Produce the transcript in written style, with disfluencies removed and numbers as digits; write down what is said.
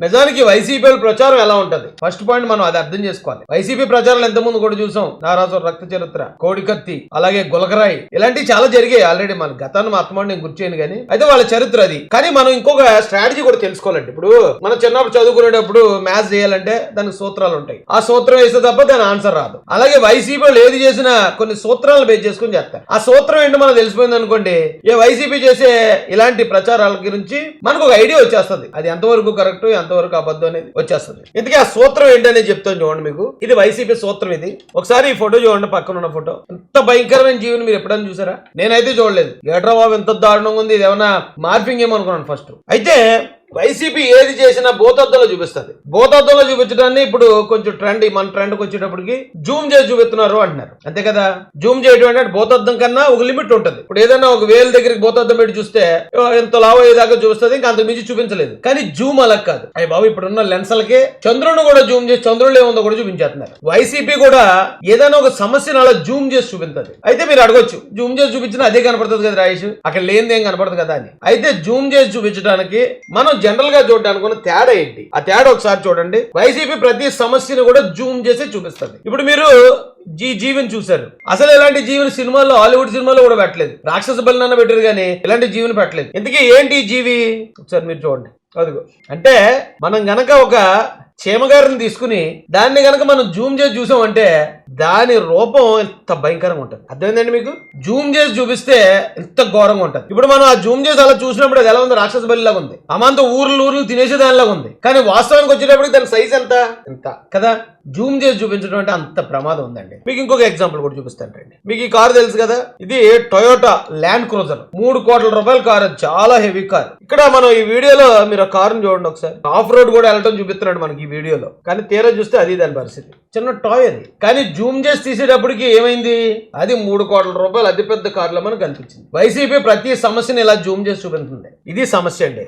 నిజానికి వైసీపీ ప్రచారం ఎలా ఉంటది? ఫస్ట్ పాయింట్ మనం అది అర్థం చేసుకోవాలి. వైసీపీ ప్రచారాలు ఎంతమంది కూడా చూసాం. నారాసు రక్త చరిత్ర, కోడికత్తి, అలాగే గులకరాయి, ఇలాంటివి చాలా జరిగాయి ఆల్రెడీ. మన గతాన్ని మా అత్తమాడు నేను గుర్చేయను కానీ అయితే వాళ్ళ చరిత్ర అది. కానీ మనం ఇంకొక స్ట్రాటజీ కూడా తెలుసుకోవాలండి. ఇప్పుడు మనం చిన్నప్పుడు చదువుకునేటప్పుడు మ్యాథ్స్ చేయాలంటే దానికి సూత్రాలు ఉంటాయి. ఆ సూత్రం వేస్తే తప్ప దాని ఆన్సర్ రాదు. అలాగే వైసీపీ ఏది చేసినా కొన్ని సూత్రాలను బేస్ చేసుకుని చేస్తారు. ఆ సూత్రం ఏంటో మనకు తెలిసిపోయింది అనుకోండి, ఏ వైసీపీ చేసే ఇలాంటి ప్రచారాల గురించి మనకు ఒక ఐడియా వచ్చేస్తుంది. అది ఎంతవరకు కరెక్ట్, ఎంతవరకు అబద్ధం అనేది వచ్చేస్తుంది. ఇందుకే ఆ సూత్రం ఏంటనేది చెప్తాను చూడండి మీకు. ఇది వైసీపీ సూత్రం. ఇది ఒకసారి ఈ ఫోటో చూడండి, పక్కన ఉన్న ఫోటో. ఎంత భయంకరమైన జీవిని మీరు ఎప్పుడైనా చూసారా? నేనైతే చూడలేదు. ఏట్రా బాబు ఎంత దారుణంగా ఉంది, ఇది ఏమన్నా మార్పింగ్ ఏమో అనుకున్నాను ఫస్ట్. అయితే వైసీపీ ఏది చేసినా భూతద్దంలో చూపిస్తుంది. భూతద్దంలో చూపించడాన్ని ఇప్పుడు కొంచెం ట్రెండ్, మన ట్రెండ్కి వచ్చేటప్పటికి జూమ్ చేసి చూపిస్తున్నారు అంటున్నారు. అంతే కదా? జూమ్ చేయడం అంటే భూతద్దం కన్నా ఒక లిమిట్ ఉంటుంది. ఇప్పుడు ఏదైనా ఒక వేలు దగ్గరికి భూతద్దం పెట్టి చూస్తే ఎంత లావు అయ్యేదాకా చూపిస్తుంది, ఇంకా అంత మించి చూపించలేదు. కానీ జూమ్ అలా కాదు. అయ్యి బాబు ఇప్పుడున్న లెన్స్లకే చంద్రుడిని కూడా జూమ్ చేసి చంద్రుడు ఏముందో కూడా చూపించేస్తున్నారు. వైసీపీ కూడా ఏదైనా ఒక సమస్యను అలా జూమ్ చేసి చూపిస్తుంది. అయితే మీరు అడగొచ్చు, జూమ్ చేసి చూపించినా అదే కనపడుతుంది కదా రాయేష్, అక్కడ లేనిదేం కనపడదు కదా అని. అయితే జూమ్ చేసి చూపించడానికి మనం జనరల్ గా చూడడానికి తేడా ఏంటి? ఆ తేడా ఒకసారి చూడండి. వైసీపీ ప్రతి సమస్యను కూడా జూమ్ చేసి చూపిస్తుంది. ఇప్పుడు మీరు జీవిని చూశారు. అసలు ఇలాంటి జీవిని సినిమాల్లో, హాలీవుడ్ సినిమాలో కూడా పెట్టలేదు. రాక్షస బలినన్న పెట్టారు కానీ ఇలాంటి జీవిని పెట్టలేదు. ఇంతకీ ఏంటి జీవి? ఒకసారి మీరు చూడండి. అదిగో. అంటే మనం గనక ఒక చీమగారిని తీసుకుని దాన్ని గనక మనం జూమ్ చేసి చూసామంటే దాని రూపం ఎంత భయంకరంగా ఉంటుంది. అర్థమైందండి మీకు? జూమ్ చేసి చూపిస్తే ఎంత ఘోరంగా ఉంటుంది. ఇప్పుడు మనం ఆ జూమ్ చేసి అలా చూసినప్పుడు అది ఎలా ఉంది? రాక్షస బలిలాగా ఉంది. అమాంత ఊర్లు తినేసే దానిలాగా ఉంది. కానీ వాస్తవానికి వచ్చేటప్పటికి దాని సైజ్ ఎంత కదా? జూమ్ చేసి చూపించడం అంటే అంత ప్రమాదం ఉందండి. మీకు ఇంకొక ఎగ్జాంపుల్ కూడా చూపిస్తాను రండి. మీకు ఈ కారు తెలుసు కదా? ఇది టొయోటా ల్యాండ్ క్రూజర్. 3 కోట్ల రూపాయల కారు. చాలా హెవీ కార్. ఇక్కడ మనం ఈ వీడియోలో మీరు ఆ కారుని చూడండి ఒకసారి. ఆఫ్ రోడ్ కూడా వెళ్ళటం చూపిస్తున్నాడు మనకి ఈ వీడియోలో. కానీ తీరా చూస్తే అది దాని పరిస్థితి. చిన్న టాయ్ అది. కానీ జూమ్ చేసి తీసేటప్పటికి ఏమైంది? అది 3 కోట్ల రూపాయలు అతిపెద్ద కారులో మనకు కనిపించింది. వైసీపీ ప్రతి సమస్యని ఇలా జూమ్ చేసి చూపిస్తుంది. ఇది సమస్య అండి.